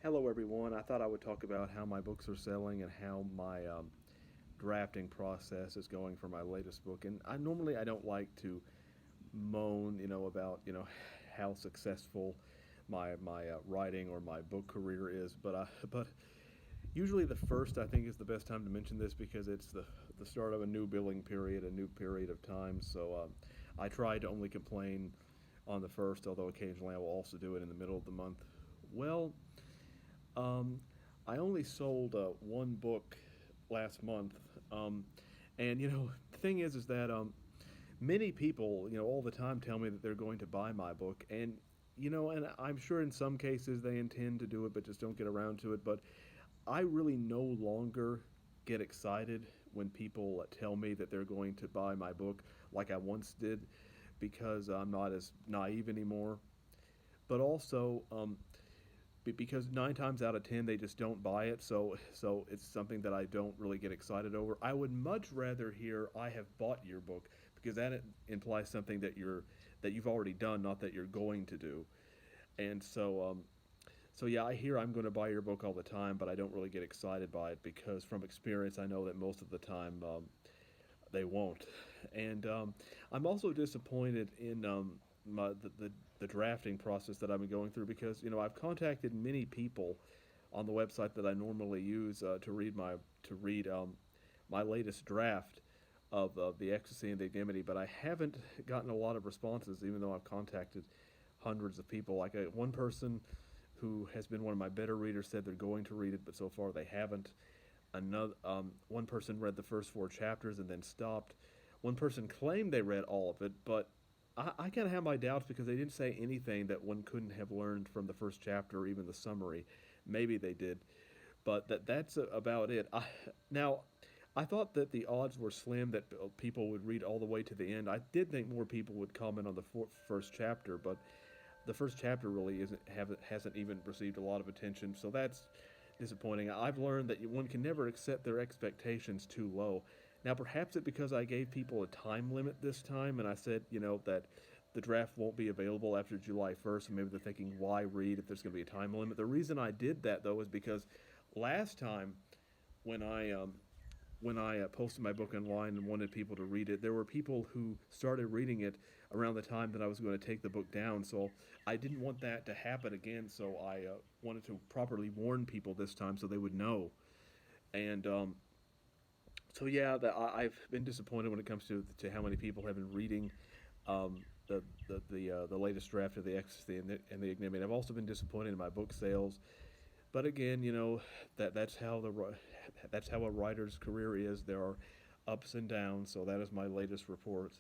Hello, everyone. I thought I would talk about how my books are selling and how my drafting process is going for my latest book. And I don't like to moan, about how successful my writing or my book career is, but usually the first I think is the best time to mention this because it's the start of a new billing period, a new period of time. So I try to only complain on the first, although occasionally I will also do it in the middle of the month. Well, um, I only sold one book last month, and the thing is that many people, all the time tell me that they're going to buy my book, and I'm sure in some cases they intend to do it, but just don't get around to it. But I really no longer get excited when people tell me that they're going to buy my book like I once did, because I'm not as naive anymore. But also, because 9 times out of 10 they just don't buy it, so it's something that I don't really get excited over. I would much rather hear I have bought your book, because that implies something that you've already done, not that you're going to do. And so yeah, I hear I'm going to buy your book all the time, but I don't really get excited by it because from experience I know that most of the time they won't. And I'm also disappointed in the drafting process that I've been going through, because I've contacted many people on the website that I normally use to read my latest draft of the Ecstasy and the Ignominy, but I haven't gotten a lot of responses, even though I've contacted hundreds of people. Like one person who has been one of my better readers said they're going to read it, but so far they haven't. One person read the first four chapters and then stopped. One person claimed they read all of it, but I kind of have my doubts because they didn't say anything that one couldn't have learned from the first chapter or even the summary. Maybe they did, but that's about it. Now, I thought that the odds were slim that people would read all the way to the end. I did think more people would comment on the first chapter, but the first chapter really hasn't even received a lot of attention, so that's disappointing. I've learned that one can never accept their expectations too low. Now, perhaps it's because I gave people a time limit this time, and I said, that the draft won't be available after July 1st, and maybe they're thinking, why read if there's going to be a time limit? The reason I did that, though, is because last time when I posted my book online and wanted people to read it, there were people who started reading it around the time that I was going to take the book down. So I didn't want that to happen again. So I wanted to properly warn people this time so they would know. And so yeah, I've been disappointed when it comes to how many people have been reading the latest draft of the Ecstasy and the Ignominy. I've also been disappointed in my book sales. But again, that's how a writer's career is. There are ups and downs. So that is my latest report.